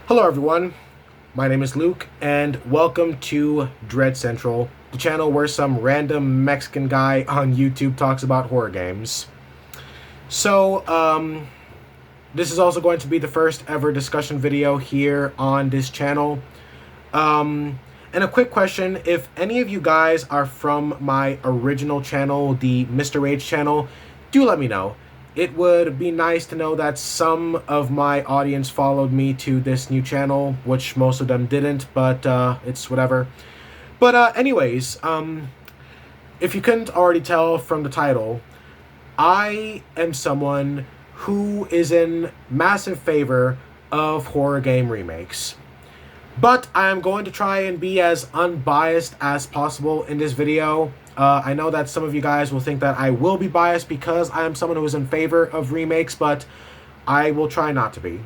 Hello everyone, my name is Luke and welcome to Dread Central, the channel where some random Mexican guy on YouTube talks about horror games. So, this is also going to be the first ever discussion video here on this channel. And a quick question, if any of you guys are from my original channel, the Mr. H channel, do let me know. It would be nice to know that some of my audience followed me to this new channel, which most of them didn't, but it's whatever. But anyways, if you couldn't already tell from the title, I am someone who is in massive favor of horror game remakes. But I am going to try and be as unbiased as possible in this video. I know that some of you guys will think that I will be biased because I am someone who is in favor of remakes, but I will try not to be.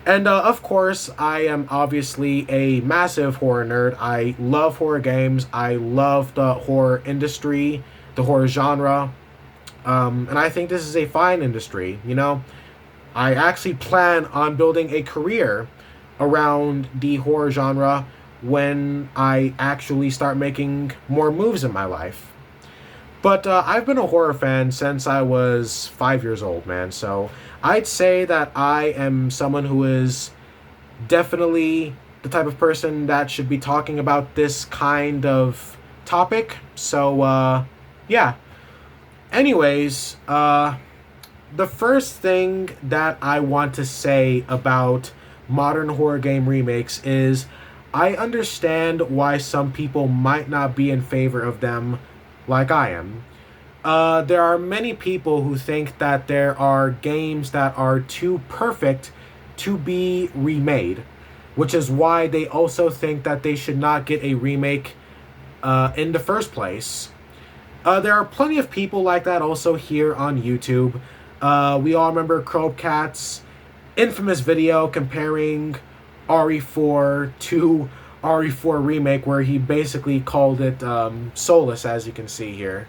And of course, I am obviously a massive horror nerd. I love horror games. I love the horror industry, the horror genre. And I think this is a fine industry, you know? I actually plan on building a career around the horror genre when I actually start making more moves in my life. But I've been a horror fan since I was 5 years old, man. So I'd say that I am someone who is definitely the type of person that should be talking about this kind of topic. So, yeah. Anyways, the first thing that I want to say about modern horror game remakes is I understand why some people might not be in favor of them like I am. There are many people who think that there are games that are too perfect to be remade, which is why they also think that they should not get a remake in the first place. There are plenty of people like that also here on YouTube. We all remember Crowcat's infamous video comparing RE4 to RE4 Remake, where he basically called it soulless, as you can see here.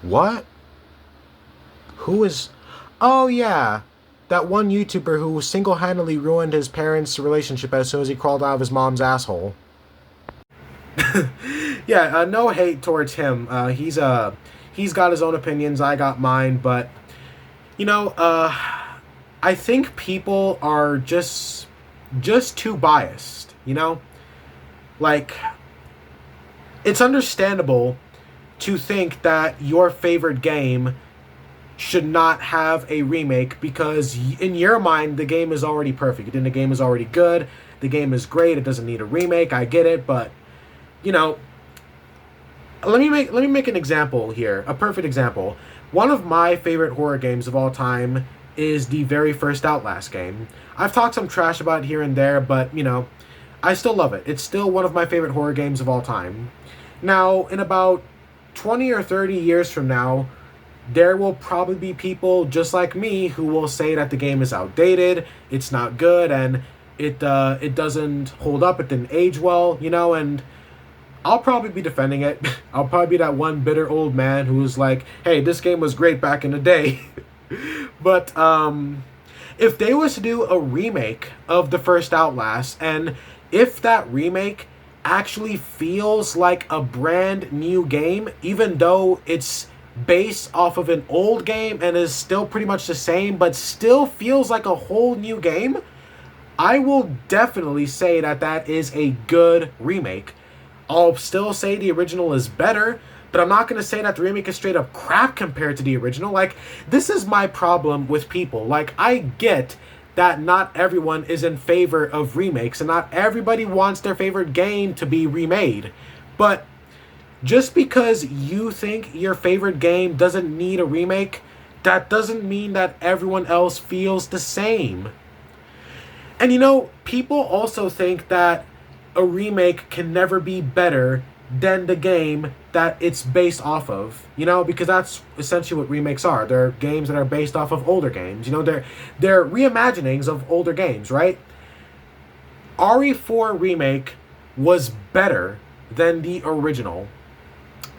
What? Who is... Oh, yeah. That one YouTuber who single-handedly ruined his parents' relationship as soon as he crawled out of his mom's asshole. Yeah, no hate towards him. He's got his own opinions, I got mine, but, you know, I think people are just too biased, you know? Like, it's understandable to think that your favorite game should not have a remake because in your mind the game is already perfect. And the game is already good. The game is great. It doesn't need a remake. I get it, but you know, let me make an example here, a perfect example. One of my favorite horror games of all time is the very first Outlast game. I've talked some trash about it here and there, but, you know, I still love it. It's still one of my favorite horror games of all time. Now, in about 20 or 30 years from now, there will probably be people just like me who will say that the game is outdated, it's not good, and it doesn't hold up, it didn't age well, you know, and I'll probably be defending it. I'll probably be that one bitter old man who's like, hey, this game was great back in the day. But if they was to do a remake of the first Outlast, and if that remake actually feels like a brand new game, even though it's based off of an old game and is still pretty much the same, but still feels like a whole new game, I will definitely say that that is a good remake. I'll still say the original is better, but I'm not going to say that the remake is straight up crap compared to the original. Like, this is my problem with people. Like, I get that not everyone is in favor of remakes, and not everybody wants their favorite game to be remade. But just because you think your favorite game doesn't need a remake, that doesn't mean that everyone else feels the same. And you know, people also think that a remake can never be better than the game that it's based off of, you know, because that's essentially what remakes are. They're games that are based off of older games, you know, they're reimaginings of older games, right? RE4 Remake was better than the original.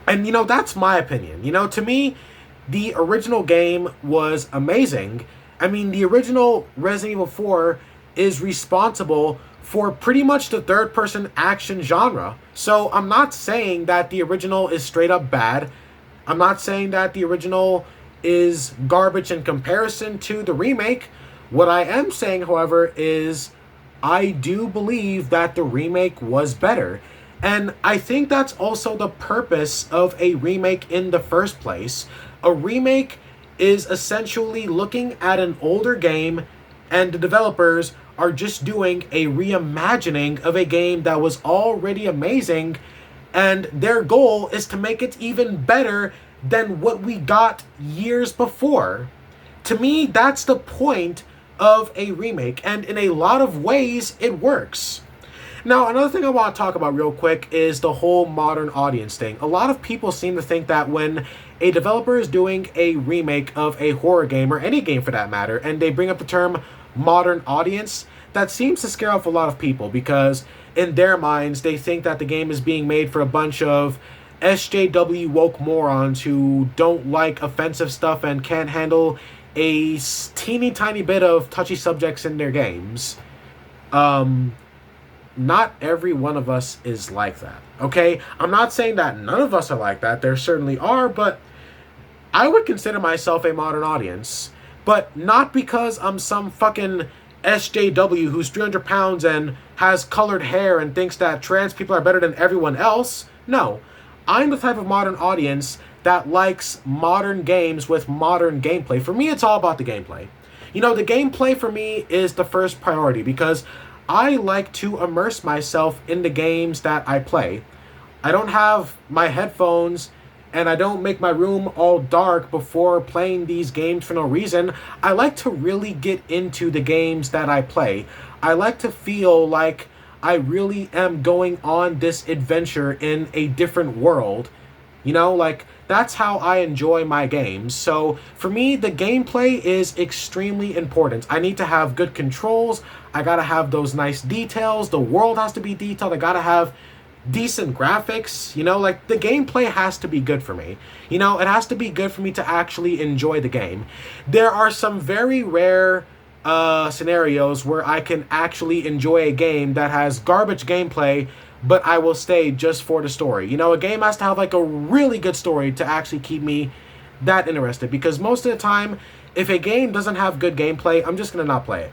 And, you know, that's my opinion. You know, to me, the original game was amazing. I mean, the original Resident Evil 4 is responsible for pretty much the third-person action genre. So I'm not saying that the original is straight up bad. I'm not saying that the original is garbage in comparison to the remake. What I am saying, however, is I do believe that the remake was better. And I think that's also the purpose of a remake in the first place. A remake is essentially looking at an older game, and the developers are just doing a reimagining of a game that was already amazing, and their goal is to make it even better than what we got years before. To me, that's the point of a remake, and in a lot of ways, it works. Now, another thing I want to talk about real quick is the whole modern audience thing. A lot of people seem to think that when a developer is doing a remake of a horror game, or any game for that matter, and they bring up the term modern audience, that seems to scare off a lot of people, because in their minds, they think that the game is being made for a bunch of SJW woke morons who don't like offensive stuff and can't handle a teeny tiny bit of touchy subjects in their games. Not every one of us is like that, okay? I'm not saying that none of us are like that. There certainly are, but I would consider myself a modern audience. But not because I'm some fucking SJW who's 300 pounds and has colored hair and thinks that trans people are better than everyone else. No, I'm the type of modern audience that likes modern games with modern gameplay. For me, it's all about the gameplay. You know, the gameplay for me is the first priority, because I like to immerse myself in the games that I play. I don't have my headphones and I don't make my room all dark before playing these games for no reason. I like to really get into the games that I play. I like to feel like I really am going on this adventure in a different world. You know, like, that's how I enjoy my games. So for me, the gameplay is extremely important. I need to have good controls. I gotta have those nice details. The world has to be detailed. I gotta have decent graphics. You know, like, the gameplay has to be good for me. You know, it has to be good for me to actually enjoy the game. There are some very rare scenarios where I can actually enjoy a game that has garbage gameplay, but I will stay just for the story. You know, a game has to have like a really good story to actually keep me that interested, because most of the time, if a game doesn't have good gameplay, I'm just gonna not play it.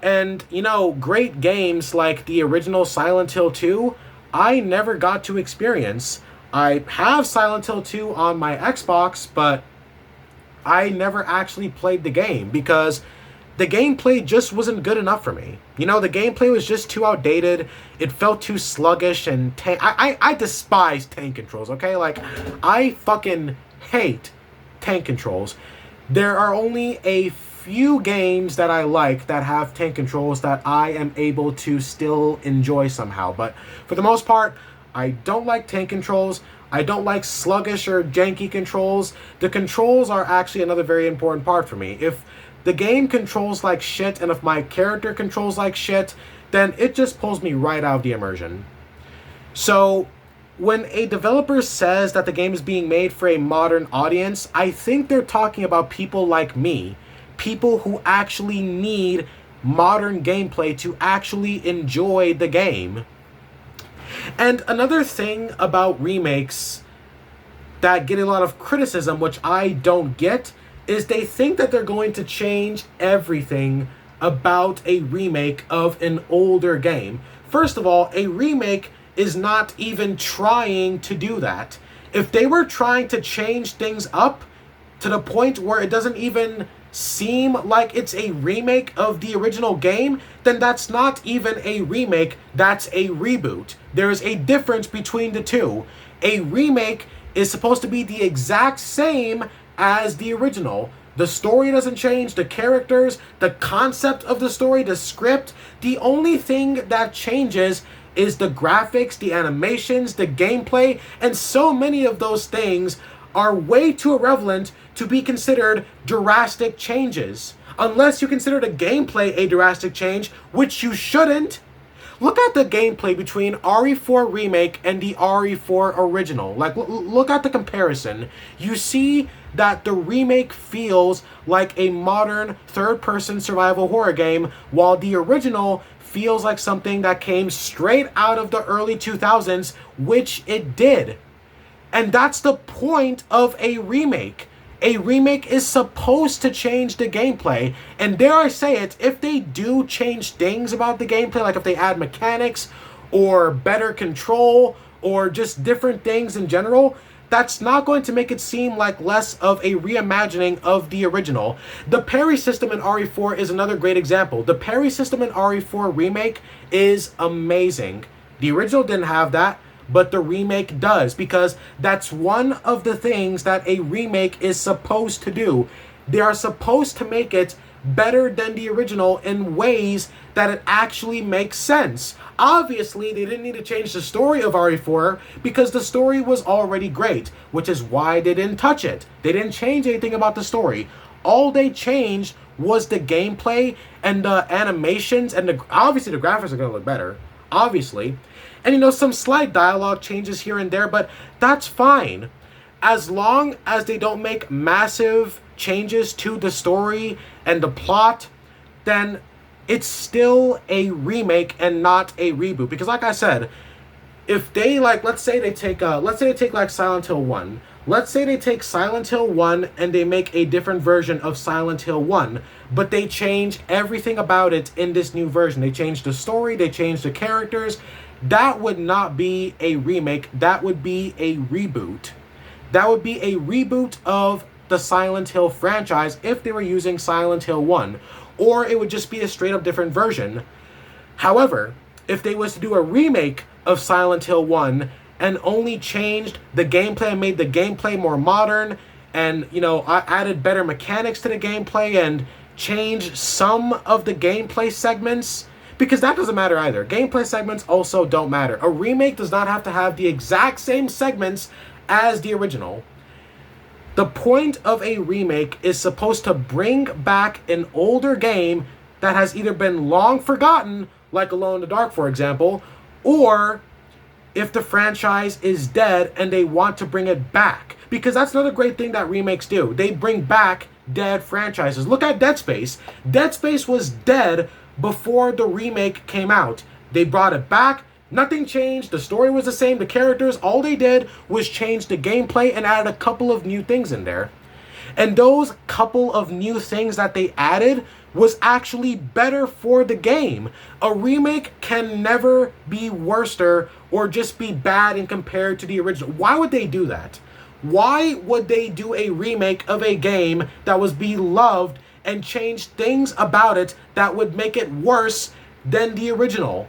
And, you know, great games like the original Silent Hill 2, I never got to experience. I have Silent Hill 2 on my Xbox, but I never actually played the game because the gameplay just wasn't good enough for me. You know, the gameplay was just too outdated. It felt too sluggish, and I despise tank controls, okay? Like, I fucking hate tank controls. There are only a few games that I like that have tank controls that I am able to still enjoy somehow. But for the most part, I don't like tank controls. I don't like sluggish or janky controls. The controls are actually another very important part for me. If the game controls like shit, and if my character controls like shit, then it just pulls me right out of the immersion. So, when a developer says that the game is being made for a modern audience, I think they're talking about people like me. People who actually need modern gameplay to actually enjoy the game. And another thing about remakes that get a lot of criticism, which I don't get, is they think that they're going to change everything about a remake of an older game. First of all, a remake is not even trying to do that. If they were trying to change things up to the point where it doesn't even seem like it's a remake of the original game, then that's not even a remake, that's a reboot. There is a difference between the two. A remake is supposed to be the exact same as the original. The story doesn't change, the characters, the concept of the story, the script. The only thing that changes is the graphics, the animations, the gameplay, and so many of those things are way too irrelevant to be considered drastic changes. Unless you consider the gameplay a drastic change, which you shouldn't. Look at the gameplay between RE4 Remake and the RE4 original. Like, look at the comparison. You see that the remake feels like a modern third-person survival horror game, while the original feels like something that came straight out of the early 2000s, which it did. And that's the point of a remake. A remake is supposed to change the gameplay. And dare I say it, if they do change things about the gameplay, like if they add mechanics or better control or just different things in general, that's not going to make it seem like less of a reimagining of the original. The parry system in RE4 is another great example. The parry system in RE4 remake is amazing. The original didn't have that, but the remake does, because that's one of the things that a remake is supposed to do. They are supposed to make it better than the original in ways that it actually makes sense. Obviously, they didn't need to change the story of RE4 because the story was already great, which is why they didn't touch it. They didn't change anything about the story. All they changed was the gameplay and the animations, and obviously the graphics are going to look better, obviously. And some slight dialogue changes here and there, but that's fine. As long as they don't make massive changes to the story and the plot, then it's still a remake and not a reboot. Because like I said, if they let's say they take like Silent Hill 1. Let's say they take Silent Hill 1 and they make a different version of Silent Hill 1, but they change everything about it in this new version. They change the story, they change the characters. That would not be a remake, that would be a reboot. That would be a reboot of the Silent Hill franchise if they were using Silent Hill 1, or it would just be a straight up different version. However, if they was to do a remake of Silent Hill 1 and only changed the gameplay and made the gameplay more modern and, added better mechanics to the gameplay and changed some of the gameplay segments, because that doesn't matter either. Gameplay segments also don't matter. A remake does not have to have the exact same segments as the original. The point of a remake is supposed to bring back an older game that has either been long forgotten, like Alone in the Dark, for example, or if the franchise is dead and they want to bring it back. Because that's another great thing that remakes do. They bring back dead franchises. Look at Dead Space. Dead Space was dead before the remake came out. They brought it back. Nothing changed. The story was the same. The characters, all they did was change the gameplay and added a couple of new things in there. And those couple of new things that they added was actually better for the game. A remake can never be worse or just be bad in compared to the original. Why would they do that? Why would they do a remake of a game that was beloved and change things about it that would make it worse than the original?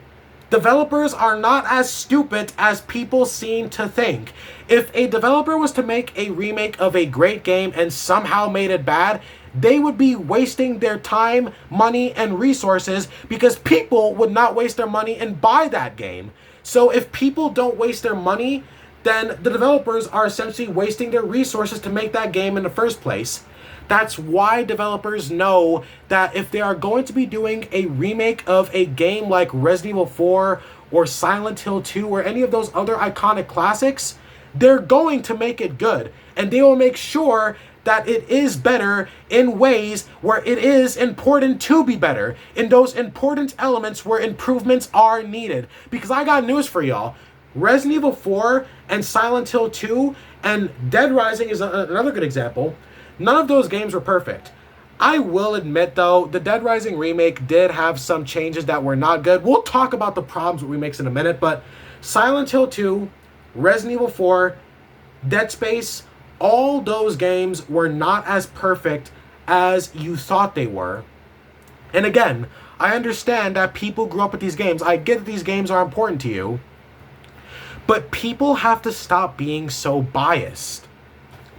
Developers are not as stupid as people seem to think. If a developer was to make a remake of a great game and somehow made it bad, they would be wasting their time, money, and resources, because people would not waste their money and buy that game. So if people don't waste their money, then the developers are essentially wasting their resources to make that game in the first place. That's why developers know that if they are going to be doing a remake of a game like Resident Evil 4 or Silent Hill 2 or any of those other iconic classics, they're going to make it good. And they will make sure that it is better in ways where it is important to be better, in those important elements where improvements are needed. Because I got news for y'all. Resident Evil 4 and Silent Hill 2 and Dead Rising is another good example. None of those games were perfect. I will admit, though, the Dead Rising remake did have some changes that were not good. We'll talk about the problems with remakes in a minute, but Silent Hill 2, Resident Evil 4, Dead Space, all those games were not as perfect as you thought they were. And again, I understand that people grew up with these games. I get that these games are important to you. But people have to stop being so biased.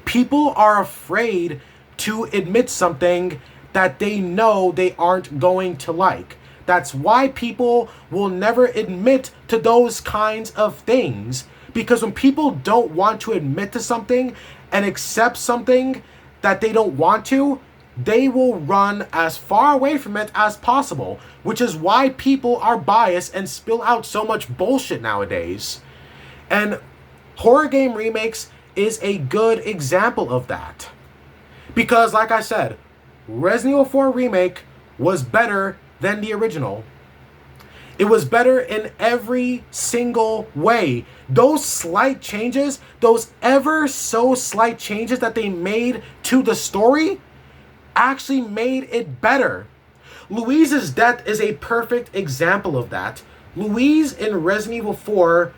People are afraid to admit something that they know they aren't going to like. That's why people will never admit to those kinds of things. Because when people don't want to admit to something and accept something that they don't want to, they will run as far away from it as possible. Which is why people are biased and spill out so much bullshit nowadays. And horror game remakes is a good example of that. Because, like I said, Resident Evil 4 Remake was better than the original. It was better in every single way. Those slight changes, those ever so slight changes that they made to the story, actually made it better. Louise's death is a perfect example of that. Louise in Resident Evil 4,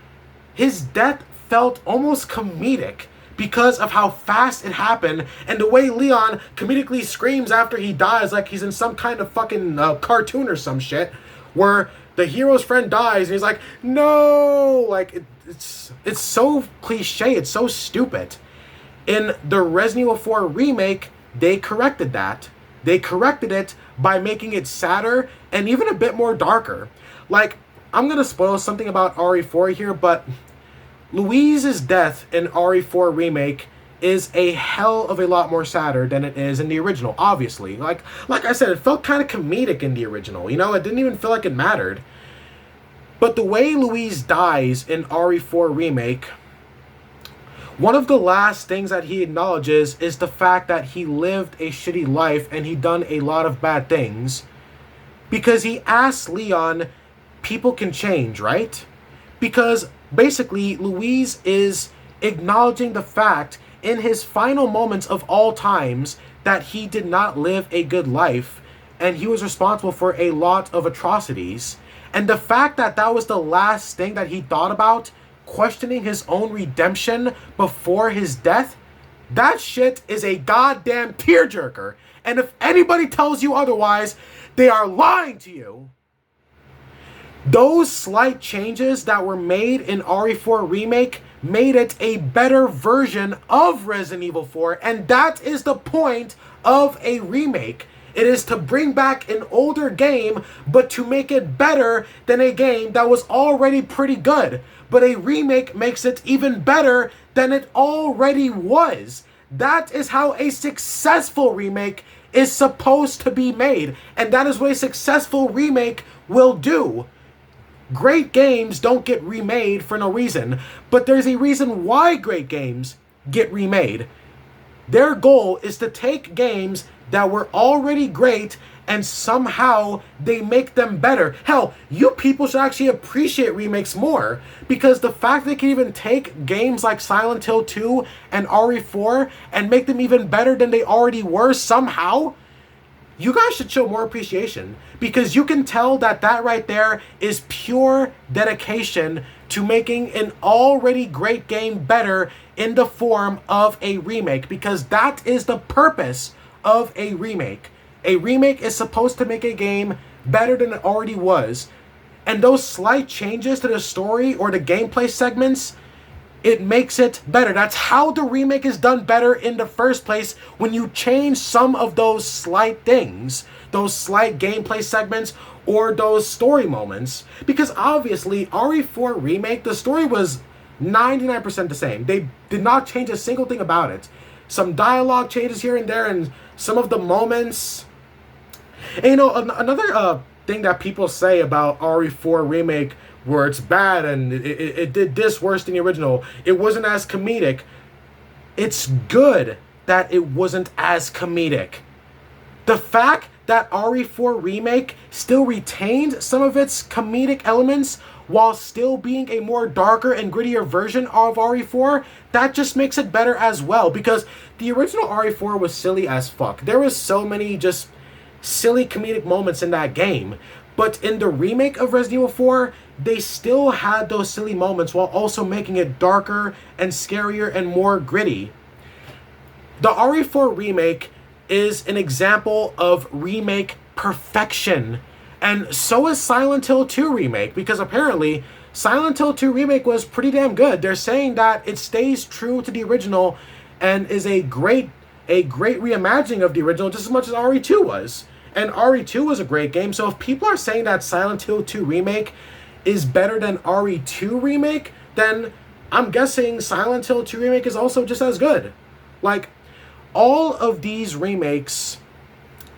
his death felt almost comedic because of how fast it happened and the way Leon comedically screams after he dies like he's in some kind of fucking cartoon or some shit, where the hero's friend dies and he's like, no! Like, it's so cliche, it's so stupid. In the Resident Evil 4 remake, they corrected that. They corrected it by making it sadder and even a bit more darker. Like, I'm gonna spoil something about RE4 here, but Louise's death in RE4 remake is a hell of a lot more sadder than it is in the original, obviously. Like I said, it felt kind of comedic in the original, you know? It didn't even feel like it mattered. But the way Louise dies in RE4 remake, one of the last things that he acknowledges is the fact that he lived a shitty life and he done a lot of bad things. Because he asks Leon, people can change, right? Because basically, Louise is acknowledging the fact in his final moments of all times that he did not live a good life and he was responsible for a lot of atrocities. And the fact that that was the last thing that he thought about, questioning his own redemption before his death, that shit is a goddamn tearjerker. And if anybody tells you otherwise, they are lying to you. Those slight changes that were made in RE4 Remake made it a better version of Resident Evil 4, and that is the point of a remake. It is to bring back an older game, but to make it better than a game that was already pretty good. But a remake makes it even better than it already was. That is how a successful remake is supposed to be made, and that is what a successful remake will do. Great games don't get remade for no reason, but there's a reason why great games get remade. Their goal is to take games that were already great and somehow they make them better. Hell, you people should actually appreciate remakes more, because the fact they can even take games like Silent Hill 2 and RE4 and make them even better than they already were somehow, you guys should show more appreciation, because you can tell that that right there is pure dedication to making an already great game better in the form of a remake, because that is the purpose of a remake. A remake is supposed to make a game better than it already was. And those slight changes to the story or the gameplay segments, it makes it better. That's how the remake is done better in the first place, when you change some of those slight things, those slight gameplay segments or those story moments. Because obviously, RE4 Remake, the story was 99% the same. They did not change a single thing about it. Some dialogue changes here and there, and some of the moments. And you know, another thing that people say about RE4 Remake, where it's bad and it did this worse than the original, it wasn't as comedic. It's good that it wasn't as comedic. The fact that RE4 Remake still retained some of its comedic elements while still being a more darker and grittier version of RE4, that just makes it better as well, because the original RE4 was silly as fuck. There was so many just silly comedic moments in that game. But in the remake of Resident Evil 4, they still had those silly moments while also making it darker and scarier and more gritty. The RE4 remake is an example of remake perfection. And so is Silent Hill 2 remake, because apparently Silent Hill 2 remake was pretty damn good. They're saying that it stays true to the original and is a great reimagining of the original, just as much as RE2 was. And RE2 was a great game, so if people are saying that Silent Hill 2 remake is better than RE2 remake, then I'm guessing Silent Hill 2 remake is also just as good. Like, all of these remakes,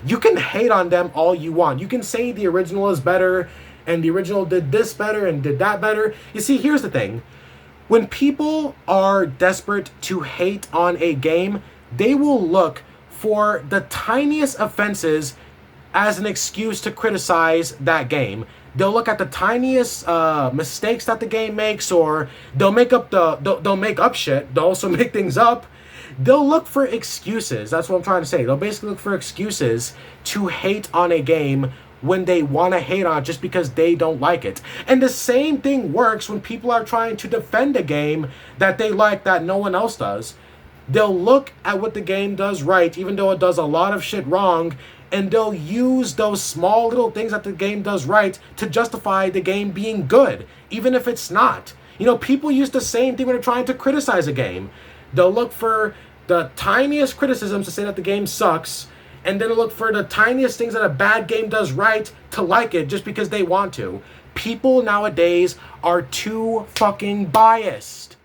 you can hate on them all you want. You can say the original is better, and the original did this better and did that better. You see, here's the thing. When people are desperate to hate on a game, they will look for the tiniest offenses as an excuse to criticize that game. They'll look at the tiniest mistakes that the game makes, or they'll make up shit. They'll also make things up. They'll look for excuses. That's what I'm trying to say. They'll basically look for excuses to hate on a game when they want to hate on it just because they don't like it. And the same thing works when people are trying to defend a game that they like that no one else does. They'll look at what the game does right, even though it does a lot of shit wrong, and they'll use those small little things that the game does right to justify the game being good, even if it's not. You know, people use the same thing when they're trying to criticize a game. They'll look for the tiniest criticisms to say that the game sucks, and then they'll look for the tiniest things that a bad game does right to like it just because they want to. People nowadays are too fucking biased.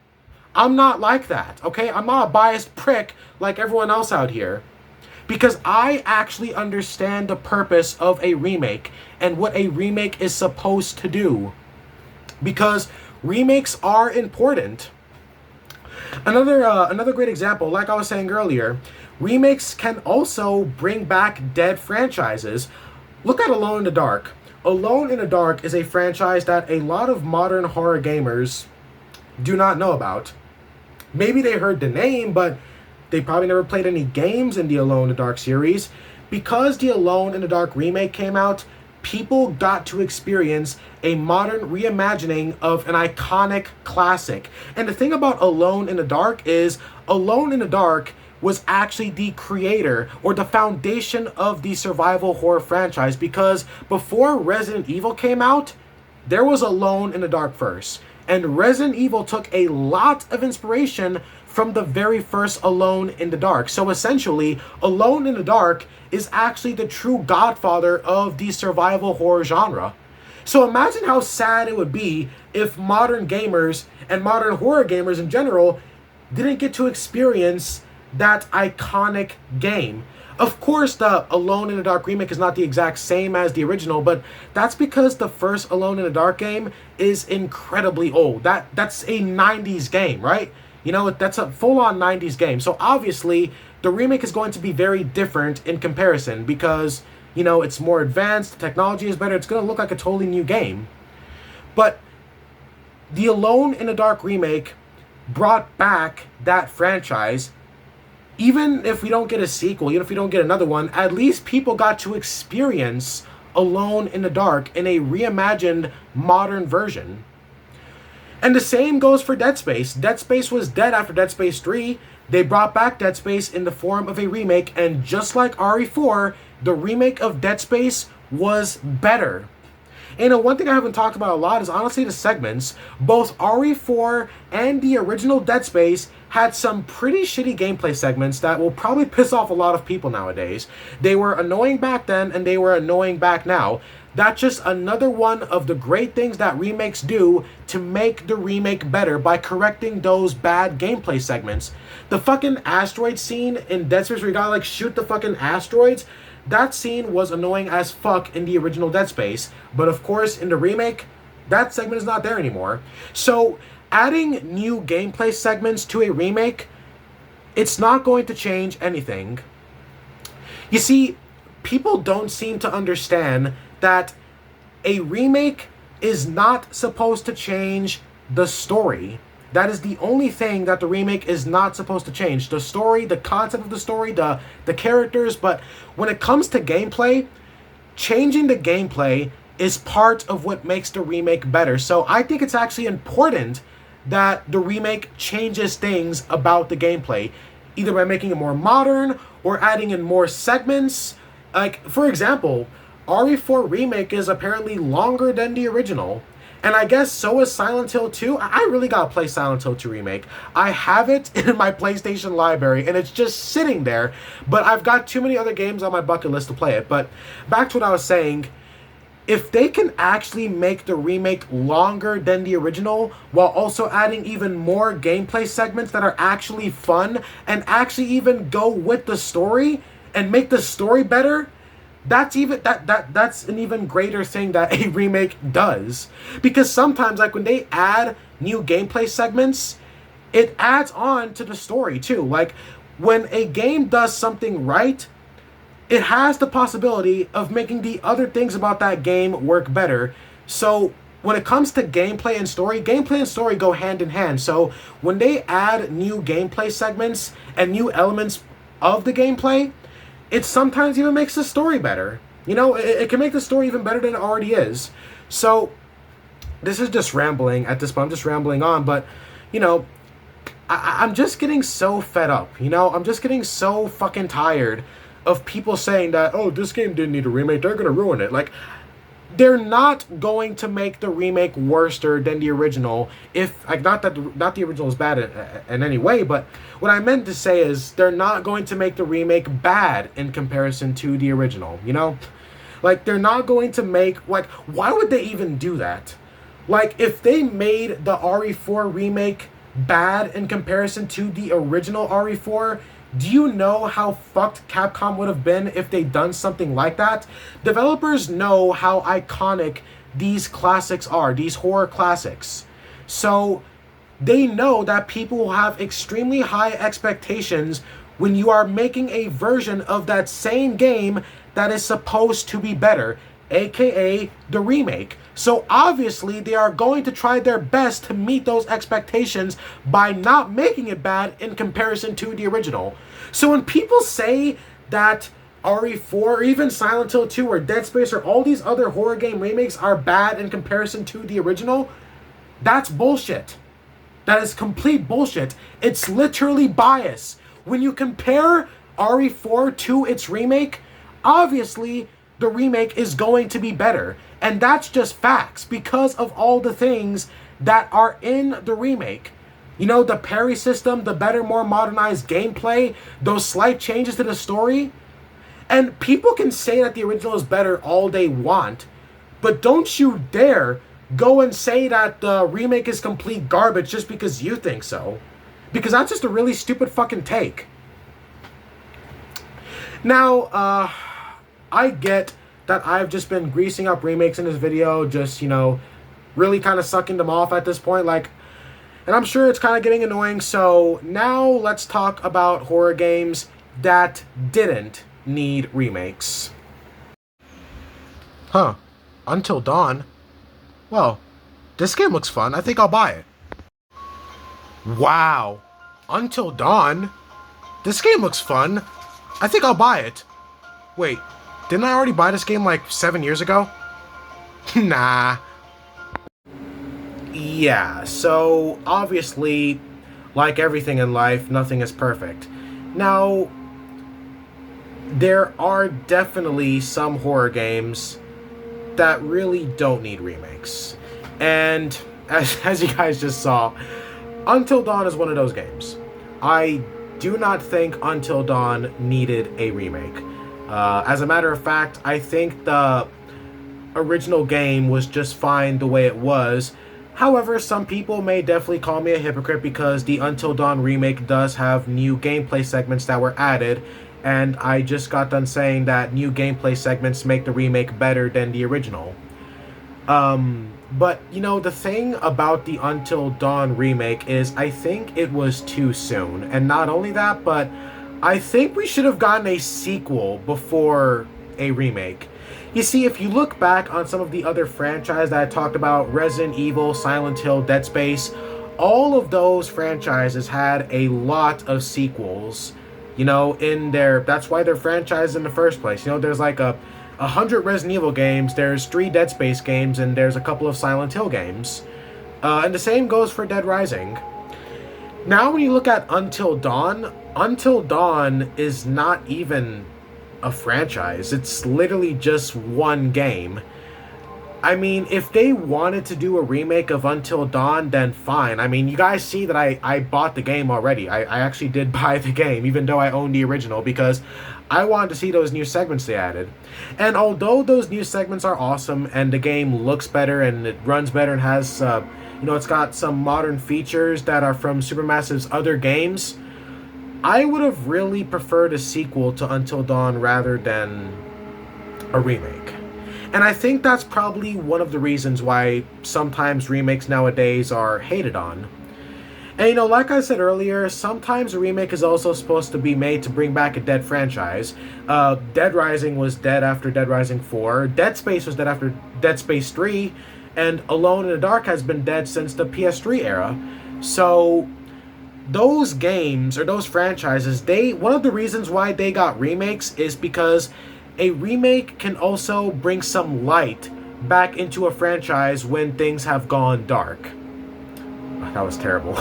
I'm not like that, okay? I'm not a biased prick like everyone else out here. Because I actually understand the purpose of a remake and what a remake is supposed to do. Because remakes are important. Another great example, like I was saying earlier, remakes can also bring back dead franchises. Look at Alone in the Dark. Alone in the Dark is a franchise that a lot of modern horror gamers do not know about. Maybe they heard the name, but they probably never played any games in the Alone in the Dark series. Because the Alone in the Dark remake came out, people got to experience a modern reimagining of an iconic classic. And the thing about Alone in the Dark is, Alone in the Dark was actually the creator or the foundation of the survival horror franchise, because before Resident Evil came out, there was Alone in the Dark first. And Resident Evil took a lot of inspiration from the very first Alone in the Dark. So essentially, Alone in the Dark is actually the true godfather of the survival horror genre. So imagine how sad it would be if modern gamers and modern horror gamers in general didn't get to experience that iconic game. Of course, the Alone in the Dark remake is not the exact same as the original, but that's because the first Alone in the Dark game is incredibly old. That's a 90s game, right? You know, that's a full-on 90s game. So obviously, the remake is going to be very different in comparison because, you know, it's more advanced, the technology is better, it's going to look like a totally new game. But the Alone in the Dark remake brought back that franchise. Even if we don't get a sequel, even if we don't get another one, at least people got to experience Alone in the Dark in a reimagined modern version. And the same goes for Dead Space. Dead Space was dead after Dead Space 3. They brought back Dead Space in the form of a remake, and just like RE4, the remake of Dead Space was better. And one thing I haven't talked about a lot is honestly the segments. Both RE4 and the original Dead Space had some pretty shitty gameplay segments that will probably piss off a lot of people nowadays. They were annoying back then and they were annoying back now. That's just another one of the great things that remakes do to make the remake better by correcting those bad gameplay segments. The fucking asteroid scene in Dead Space where you gotta like shoot the fucking asteroids, that scene was annoying as fuck in the original Dead Space. But of course, in the remake, that segment is not there anymore. So, adding new gameplay segments to a remake, it's not going to change anything. You see, people don't seem to understand that a remake is not supposed to change the story. That is the only thing that the remake is not supposed to change. The story, the concept of the story, the characters. But when it comes to gameplay, changing the gameplay is part of what makes the remake better. So I think it's actually important that the remake changes things about the gameplay, either by making it more modern or adding in more segments. Like, for example, RE4 Remake is apparently longer than the original. And I guess so is Silent Hill 2. I really gotta play Silent Hill 2 Remake. I have it in my PlayStation library, and it's just sitting there. But I've got too many other games on my bucket list to play it. But back to what I was saying. If they can actually make the remake longer than the original, while also adding even more gameplay segments that are actually fun, and actually even go with the story, and make the story better, that's an even greater thing that a remake does. Because sometimes, like when they add new gameplay segments, it adds on to the story too. Like when a game does something right, it has the possibility of making the other things about that game work better. So when it comes to gameplay and story go hand in hand. So when they add new gameplay segments and new elements of the gameplay, it sometimes even makes the story better. You know, it can make the story even better than it already is. So this is just rambling at this point. I'm just rambling on, but you know, I'm just getting so fed up. You know, I'm just getting so fucking tired of people saying that, oh, this game didn't need a remake, they're gonna ruin it. Like, they're not going to make the remake worse than the original. If like, not the original is bad in any way, but what I meant to say is they're not going to make the remake bad in comparison to the original. You know, like they're not going to make, like, why would they even do that? Like, if they made the RE4 remake bad in comparison to the original RE4, do you know how fucked Capcom would have been if they'd done something like that? Developers know how iconic these classics are, these horror classics. So they know that people will have extremely high expectations when you are making a version of that same game that is supposed to be better, aka the remake. So obviously they are going to try their best to meet those expectations by not making it bad in comparison to the original. So when people say that RE4 or even Silent Hill 2 or Dead Space or all these other horror game remakes are bad in comparison to the original, that's bullshit. That is complete bullshit. It's literally bias. When you compare RE4 to its remake, obviously the remake is going to be better. And that's just facts because of all the things that are in the remake. You know, the parry system, the better, more modernized gameplay, those slight changes to the story. And people can say that the original is better all they want, but don't you dare go and say that the remake is complete garbage just because you think so. Because that's just a really stupid fucking take. Now, I get that I've just been greasing up remakes in this video, just, you know, really kind of sucking them off at this point, like, and I'm sure it's kind of getting annoying, so now let's talk about horror games that didn't need remakes. Huh, Until Dawn? Well, this game looks fun, I think I'll buy it. Wow, Until Dawn? This game looks fun, I think I'll buy it. Wait, didn't I already buy this game like 7 years ago? Nah. Yeah, so obviously, like everything in life, nothing is perfect. Now, there are definitely some horror games that really don't need remakes. And as you guys just saw, Until Dawn is one of those games. I do not think Until Dawn needed a remake. As a matter of fact, I think the original game was just fine the way it was. However, some people may definitely call me a hypocrite because the Until Dawn remake does have new gameplay segments that were added, and I just got done saying that new gameplay segments make the remake better than the original. But, you know, the thing about the Until Dawn remake is I think it was too soon. And not only that, but I think we should have gotten a sequel before a remake. You see, if you look back on some of the other franchises that I talked about, Resident Evil, Silent Hill, Dead Space, all of those franchises had a lot of sequels, you know, in their, that's why they're franchises in the first place. You know, there's like 100 Resident Evil games, there's 3 Dead Space games, and there's a couple of Silent Hill games. And the same goes for Dead Rising. Now when you look at Until Dawn is not even a franchise. It's literally just one game. I mean, if they wanted to do a remake of Until Dawn, then fine. I mean, you guys see that I bought the game already. I actually did buy the game, even though I own the original, because I wanted to see those new segments they added. And although those new segments are awesome, and the game looks better, and it runs better, and has, you know, it's got some modern features that are from Supermassive's other games, I would have really preferred a sequel to Until Dawn rather than a remake. And I think that's probably one of the reasons why sometimes remakes nowadays are hated on. And like I said earlier, sometimes a remake is also supposed to be made to bring back a dead franchise. Dead Rising was dead after Dead Rising 4. Dead Space was dead after Dead Space 3. And Alone in the Dark has been dead since the PS3 era. So those games or those franchises, one of the reasons why they got remakes is because a remake can also bring some light back into a franchise when things have gone dark. That was terrible.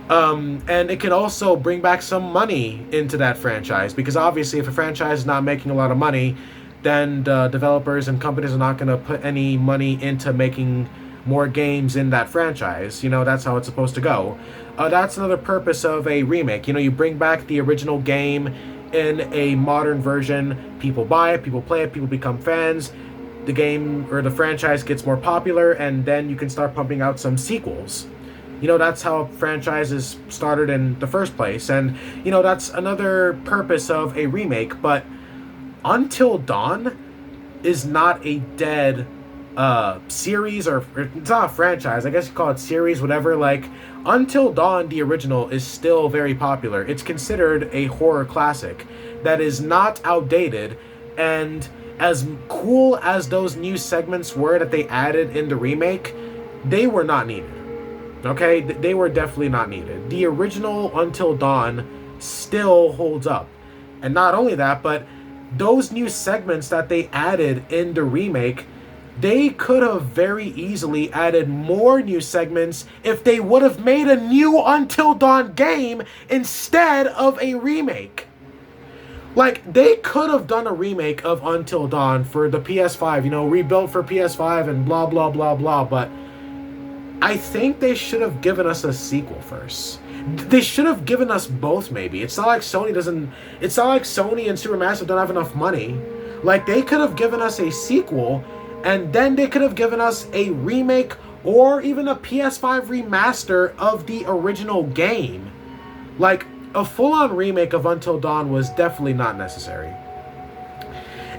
And it can also bring back some money into that franchise, because obviously if a franchise is not making a lot of money, then the developers and companies are not going to put any money into making more games in that franchise. That's how it's supposed to go. That's another purpose of a remake. You bring back the original game in a modern version. People buy it, people play it, people become fans. The game or the franchise gets more popular, and then you can start pumping out some sequels. That's how franchises started in the first place. And, that's another purpose of a remake. But Until Dawn is not a dead series, or it's not a franchise. I guess you call it series, whatever. Like, Until Dawn, the original, is still very popular. It's considered a horror classic that is not outdated. And as cool as those new segments were that they added in the remake, they were not needed. Okay, they were definitely not needed. The original Until Dawn still holds up. And not only that, but those new segments that they added in the remake, they could have very easily added more new segments if they would have made a new Until Dawn game instead of a remake. Like, they could have done a remake of Until Dawn for the PS5, rebuilt for PS5 and blah, blah, blah, blah, but I think they should have given us a sequel first. They should have given us both, maybe. It's not like Sony and Supermassive don't have enough money. Like, they could have given us a sequel, and then they could have given us a remake or even a PS5 remaster of the original game. Like, a full-on remake of Until Dawn was definitely not necessary.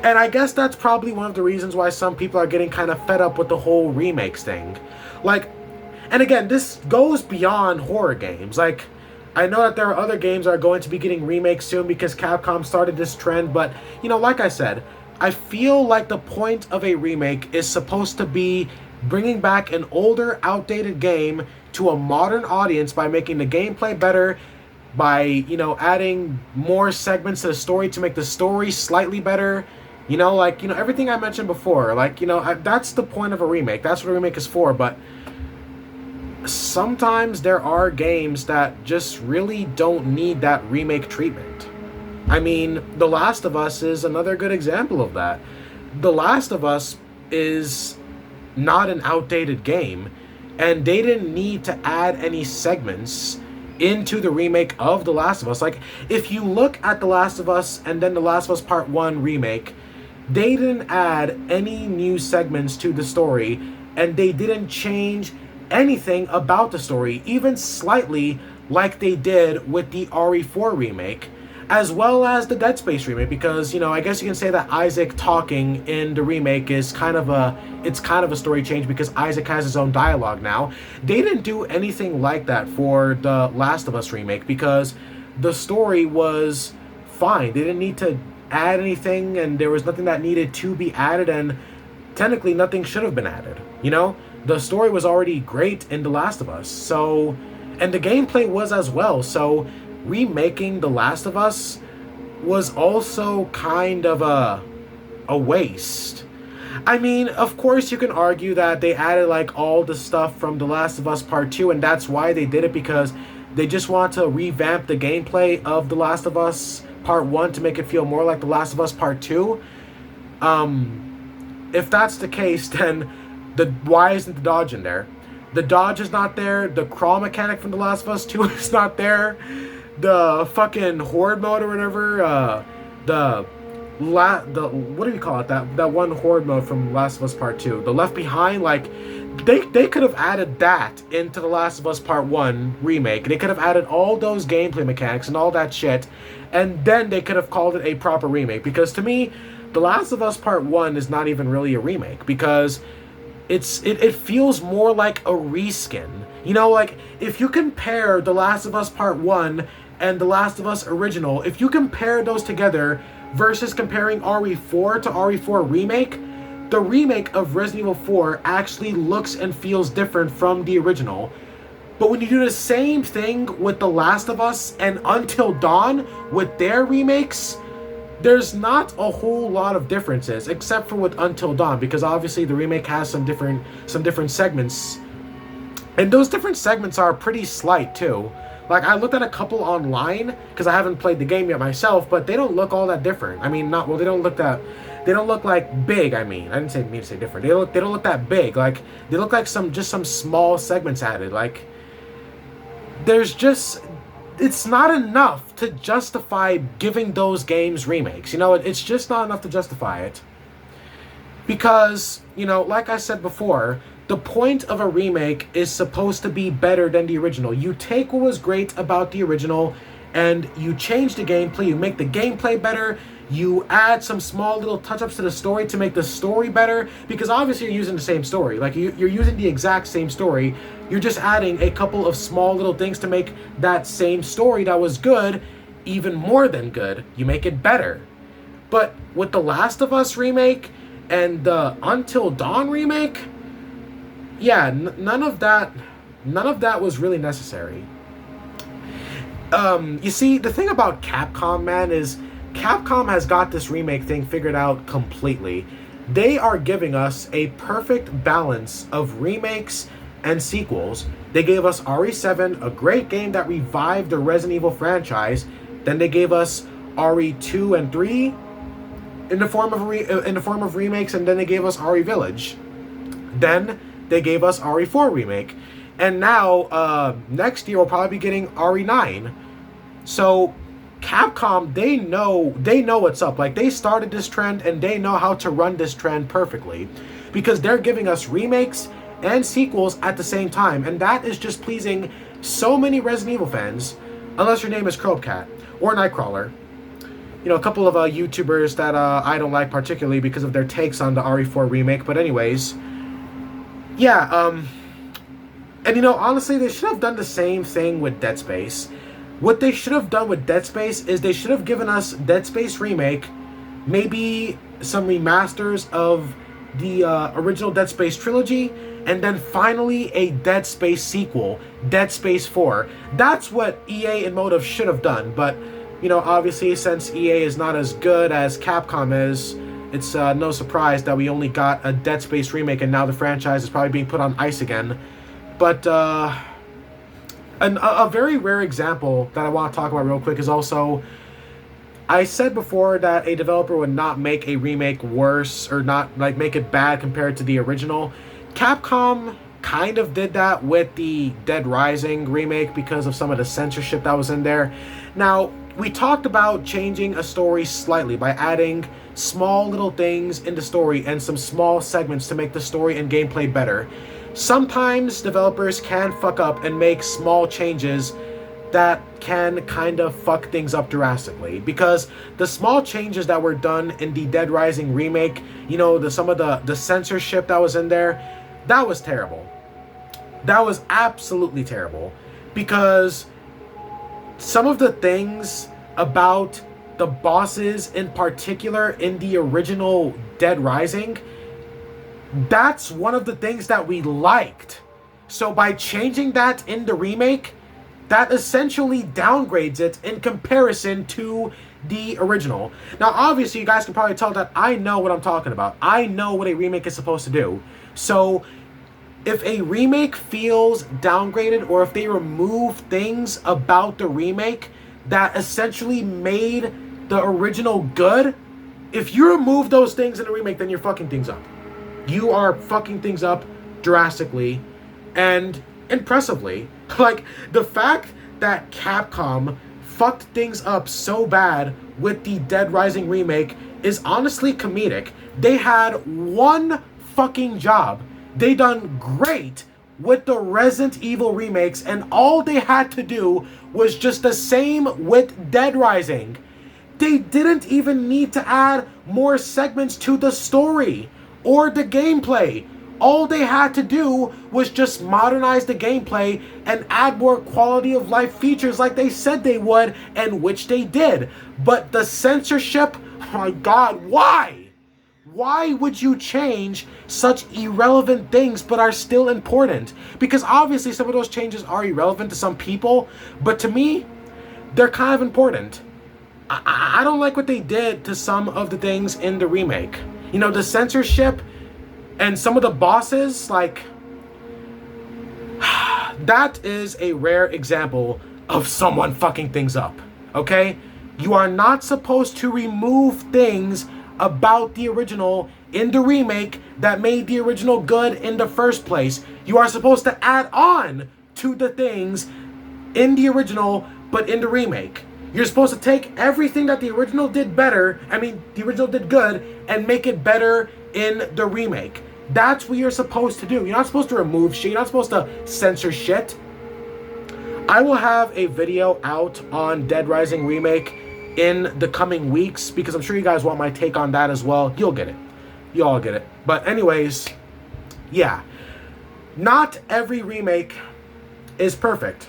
And I guess that's probably one of the reasons why some people are getting kind of fed up with the whole remakes thing. Like, and again, this goes beyond horror games. Like, I know that there are other games that are going to be getting remakes soon because Capcom started this trend, but, like I said, I feel like the point of a remake is supposed to be bringing back an older, outdated game to a modern audience by making the gameplay better, by, adding more segments to the story to make the story slightly better. Everything I mentioned before. Like, that's the point of a remake. That's what a remake is for, but sometimes there are games that just really don't need that remake treatment. I mean, The Last of Us is another good example of that. The Last of Us is not an outdated game, and they didn't need to add any segments into the remake of The Last of Us. Like, if you look at The Last of Us and then The Last of Us Part 1 remake, they didn't add any new segments to the story, and they didn't change anything about the story, even slightly, like they did with the RE4 remake, as well as the Dead Space remake, because, I guess you can say that Isaac talking in the remake is kind of a story change because Isaac has his own dialogue now. They didn't do anything like that for the Last of Us remake because the story was fine. They didn't need to add anything, and there was nothing that needed to be added, and technically nothing should have been added, The story was already great in The Last of Us, so, and the gameplay was as well, so remaking The Last of Us was also kind of a waste. I mean, of course you can argue that they added like all the stuff from The Last of Us Part 2, and that's why they did it, because they just want to revamp the gameplay of The Last of Us Part 1 to make it feel more like The Last of Us Part 2. If that's the case, then why isn't the dodge in there? The dodge is not there. The crawl mechanic from The Last of Us 2 is not there. The fucking horde mode or whatever. What do you call it? That one horde mode from Last of Us Part 2. The Left Behind, like, they could have added that into The Last of Us Part 1 remake. They could have added all those gameplay mechanics and all that shit, and then they could have called it a proper remake. Because to me, The Last of Us Part 1 is not even really a remake, because it feels more like a reskin. You know, like if you compare The Last of Us Part 1 and The Last of Us Original, if you compare those together versus comparing RE4 to RE4 Remake, the remake of Resident Evil 4 actually looks and feels different from the original. But when you do the same thing with The Last of Us and Until Dawn with their remakes, there's not a whole lot of differences, except for with Until Dawn, because obviously the remake has some different segments, and those different segments are pretty slight too. Like, I looked at a couple online because I haven't played the game yet myself, but they don't look all that different. I mean, they don't look like big. I mean, I didn't mean to say different. They don't look that big. Like, they look like some small segments added. Like, it's not enough to justify giving those games remakes. You know, it's just not enough to justify it. Because, you know, like I said before, the point of a remake is supposed to be better than the original. You take what was great about the original and you change the gameplay, you make the gameplay better, you add some small little touch-ups to the story to make the story better, because obviously you're using the same story. Like, you're using the exact same story. You're just adding a couple of small little things to make that same story that was good even more than good. You make it better. But with The Last of Us remake and the Until Dawn remake, yeah, none of that was really necessary. You see, the thing about Capcom, man, is Capcom has got this remake thing figured out completely. They are giving us a perfect balance of remakes and sequels. They gave us RE7, a great game that revived the Resident Evil franchise. Then they gave us RE2 and 3 in the form of remakes, and then they gave us RE Village. Then they gave us RE4 remake, and now next year we'll probably be getting RE9. So Capcom, they know what's up. Like, they started this trend and they know how to run this trend perfectly, because they're giving us remakes and sequels at the same time, and that is just pleasing so many Resident Evil fans, unless your name is Crowcat or Nightcrawler. You know, a couple of YouTubers that I don't like particularly because of their takes on the RE4 remake. But anyways, yeah, and you know, honestly, they should have done the same thing with Dead Space. What they should have done with Dead Space is they should have given us Dead Space remake, maybe some remasters of the original Dead Space trilogy, and then finally a Dead Space sequel, Dead Space 4. That's what EA and Motive should have done, but, you know, obviously, since EA is not as good as Capcom is, it's no surprise that we only got a Dead Space remake, and now the franchise is probably being put on ice again. But, a very rare example that I want to talk about real quick is also, I said before that a developer would not make a remake worse, or not, like, make it bad compared to the original. Capcom kind of did that with the Dead Rising remake because of some of the censorship that was in there. Now, we talked about changing a story slightly by adding small little things in the story and some small segments to make the story and gameplay better. Sometimes developers can fuck up and make small changes that can kind of fuck things up drastically, because the small changes that were done in the Dead Rising remake, you know, some of the censorship that was in there, that was terrible. That was absolutely terrible, because some of the things about the bosses in particular in the original Dead Rising, that's one of the things that we liked. So by changing that in the remake, that essentially downgrades it in comparison to the original. Now, obviously, you guys can probably tell that I know what I'm talking about. I know what a remake is supposed to do. So if a remake feels downgraded, or if they remove things about the remake that essentially made the original good, if you remove those things in the remake, then you're fucking things up. You are fucking things up drastically and impressively. Like, the fact that Capcom fucked things up so bad with the Dead Rising remake is honestly comedic. They had one fucking job. They done great with the Resident Evil remakes, and all they had to do was just the same with Dead Rising. They didn't even need to add more segments to the story or the gameplay All they had to do was just modernize the gameplay and add more quality of life features like they said they would, and which they did. But the censorship, oh my god, why? Why would you change such irrelevant things but are still important? Because obviously some of those changes are irrelevant to some people, but to me, they're kind of important. I don't like what they did to some of the things in the remake. You know, the censorship and some of the bosses, like, that is a rare example of someone fucking things up, okay? You are not supposed to remove things about the original in the remake that made the original good in the first place. You are supposed to add on to the things in the original, but in the remake. You're supposed to take everything that the original did better, the original did good, and make it better in the remake. That's what you're supposed to do. You're not supposed to remove shit. You're not supposed to censor shit. I will have a video out on Dead Rising Remake in the coming weeks, because I'm sure you guys want my take on that as well. You'll get it. You all get it. But anyways, yeah. Not every remake is perfect.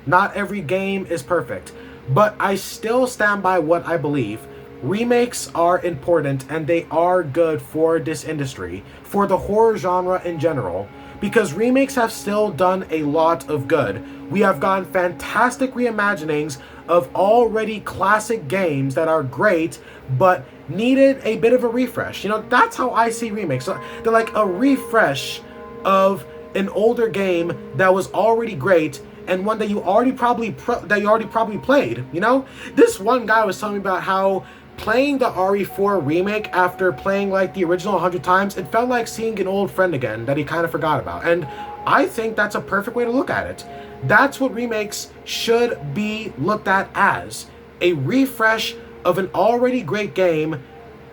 Not every game is perfect. But I still stand by what I believe. Remakes are important, and they are good for this industry, for the horror genre in general, because remakes have still done a lot of good. We have gotten fantastic reimaginings of already classic games that are great, but needed a bit of a refresh. You know, that's how I see remakes. So they're like a refresh of an older game that was already great, and one that you already probably played. You know, this one guy was telling me about how playing the RE4 remake after playing like the original 100 times, it felt like seeing an old friend again that he kind of forgot about. And I think that's a perfect way to look at it. That's what remakes should be looked at as. A refresh of an already great game,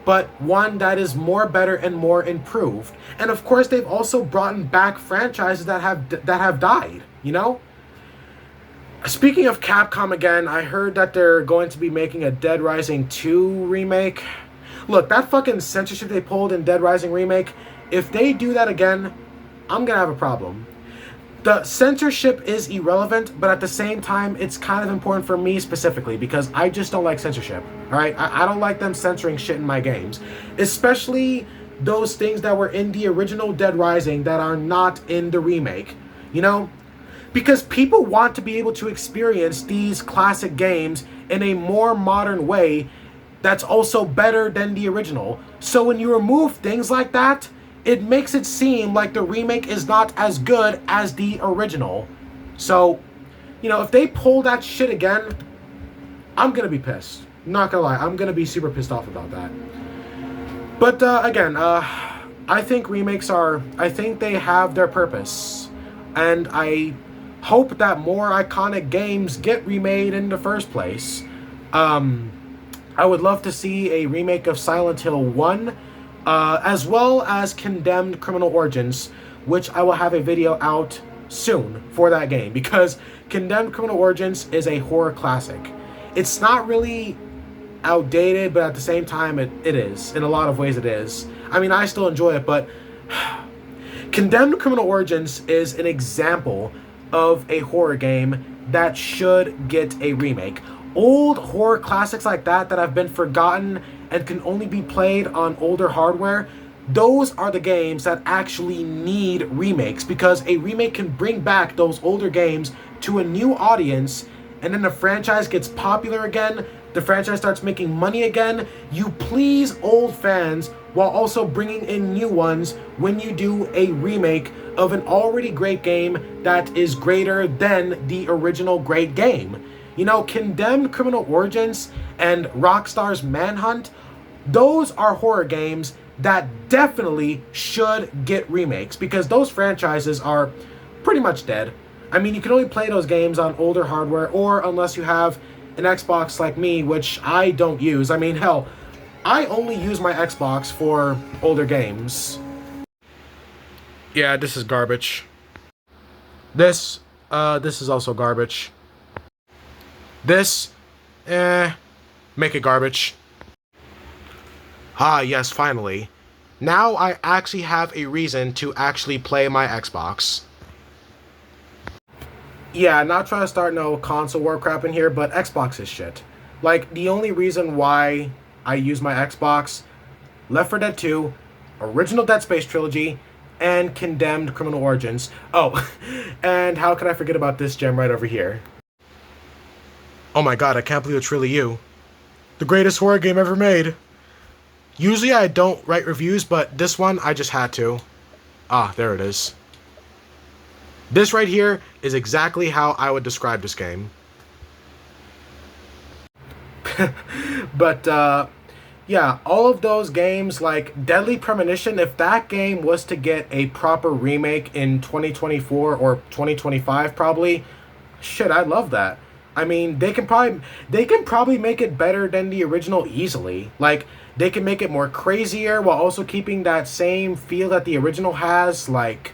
but one that is more better and more improved. And of course, they've also brought back franchises that have died, you know? Speaking of Capcom again, I heard that they're going to be making a Dead Rising 2 remake. Look, that fucking censorship they pulled in Dead Rising Remake, if they do that again, I'm gonna have a problem. The censorship is irrelevant, but at the same time, it's kind of important for me specifically, because I just don't like censorship, alright? I don't like them censoring shit in my games. Especially those things that were in the original Dead Rising that are not in the remake, you know? Because people want to be able to experience these classic games in a more modern way that's also better than the original. So when you remove things like that, it makes it seem like the remake is not as good as the original. So, you know, if they pull that shit again, I'm gonna be pissed. Not gonna lie, I'm gonna be super pissed off about that. But again, I think remakes I think they have their purpose. And I hope that more iconic games get remade in the first place. I would love to see a remake of Silent Hill 1, as well as Condemned Criminal Origins, which I will have a video out soon for that game, because Condemned Criminal Origins is a horror classic. It's not really outdated, but at the same time it is. In a lot of ways it is. I mean, I still enjoy it, but Condemned Criminal Origins is an example of a horror game that should get a remake. Old horror classics like that have been forgotten and can only be played on older hardware, those are the games that actually need remakes, because a remake can bring back those older games to a new audience, and then the franchise gets popular again, the franchise starts making money again. You please old fans while also bringing in new ones when you do a remake of an already great game that is greater than the original great game. You know, Condemned Criminal Origins and Rockstar's Manhunt, those are horror games that definitely should get remakes, because those franchises are pretty much dead. I mean, you can only play those games on older hardware, or unless you have an Xbox like me, which I don't use. I mean, hell, I only use my Xbox for older games. Yeah, this is garbage. This is also garbage. This, make it garbage. Ah, yes, finally. Now I actually have a reason to actually play my Xbox. Yeah, not trying to start no console war crap in here, but Xbox is shit. Like, the only reason why I use my Xbox, Left 4 Dead 2, original Dead Space trilogy, and Condemned Criminal Origins. Oh, and how could I forget about this gem right over here? Oh my god, I can't believe it's really you. The greatest horror game ever made. Usually I don't write reviews, but this one I just had to. Ah, there it is. This right here is exactly how I would describe this game. But, yeah, all of those games, like Deadly Premonition, if that game was to get a proper remake in 2024 or 2025 probably, shit, I'd love that. I mean, they can probably make it better than the original easily. Like, they can make it more crazier while also keeping that same feel that the original has, like,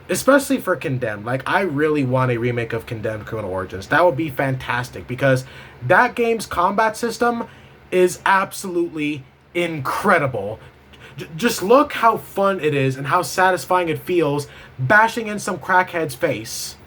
especially for Condemned. Like, I really want a remake of Condemned Criminal Origins. That would be fantastic because that game's combat system is absolutely incredible. Just look how fun it is and how satisfying it feels bashing in some crackhead's face.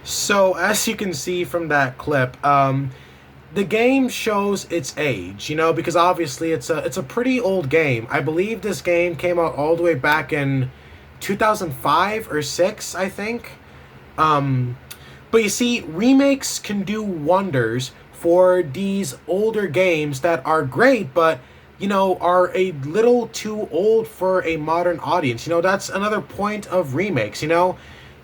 So, as you can see from that clip, the game shows its age, you know, because obviously it's a pretty old game. I believe this game came out all the way back in 2005 or 6, I think. But you see, remakes can do wonders for these older games that are great, but, you know, are a little too old for a modern audience. You know, that's another point of remakes, you know?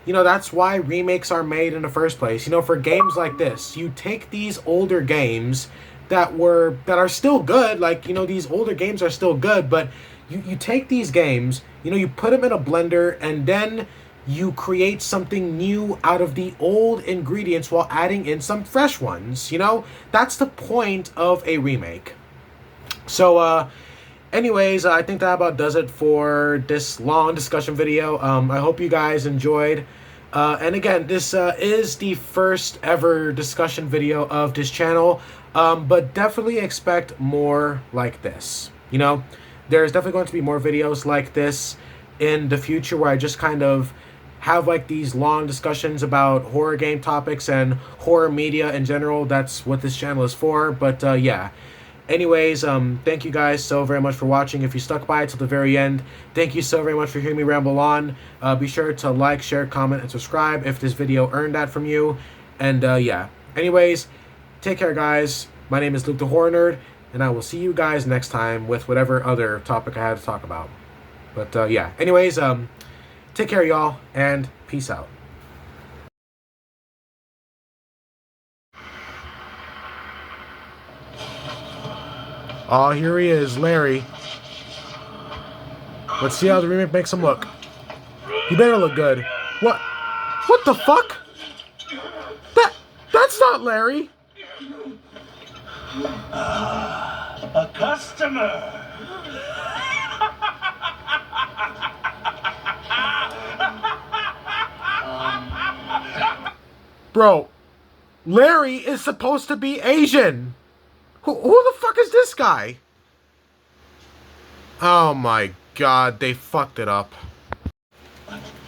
You know, that's why remakes are made in the first place. You know, for games like this, you take these older games that are still good, like, you know, these older games are still good, but you take these games, you know, you put them in a blender, and then you create something new out of the old ingredients while adding in some fresh ones, you know? That's the point of a remake. So, anyways, I think that about does it for this long discussion video. I hope you guys enjoyed. And again, this is the first ever discussion video of this channel, but definitely expect more like this. You know, there's definitely going to be more videos like this in the future where I just kind of have like these long discussions about horror game topics and horror media in general. That's what this channel is for. But yeah. Anyways, thank you guys so very much for watching. If you stuck by it till the very end, thank you so very much for hearing me ramble on. Be sure to like, share, comment, and subscribe if this video earned that from you. And yeah. Anyways, take care, guys. My name is Luke the Horror Nerd, and I will see you guys next time with whatever other topic I had to talk about. But yeah. Anyways, take care, y'all, and peace out. Oh, here he is, Larry. Let's see how the remake makes him look. He better look good. What? What the fuck? That's not Larry. A customer. Bro, Larry is supposed to be Asian. Who the fuck is this guy? Oh my god, they fucked it up.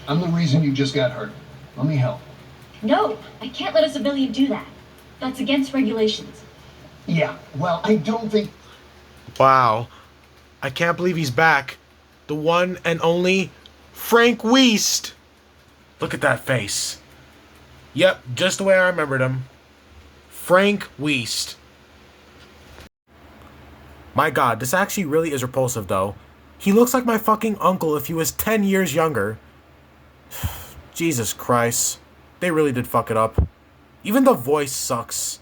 I'm the reason you just got hurt. Let me help. No, I can't let a civilian do that. That's against regulations. Yeah, well, I don't think... Wow. I can't believe he's back. The one and only Frank Wiest. Look at that face. Yep, just the way I remembered him. Frank Wiest. My god, this actually really is repulsive though. He looks like my fucking uncle if he was 10 years younger. Jesus Christ. They really did fuck it up. Even the voice sucks.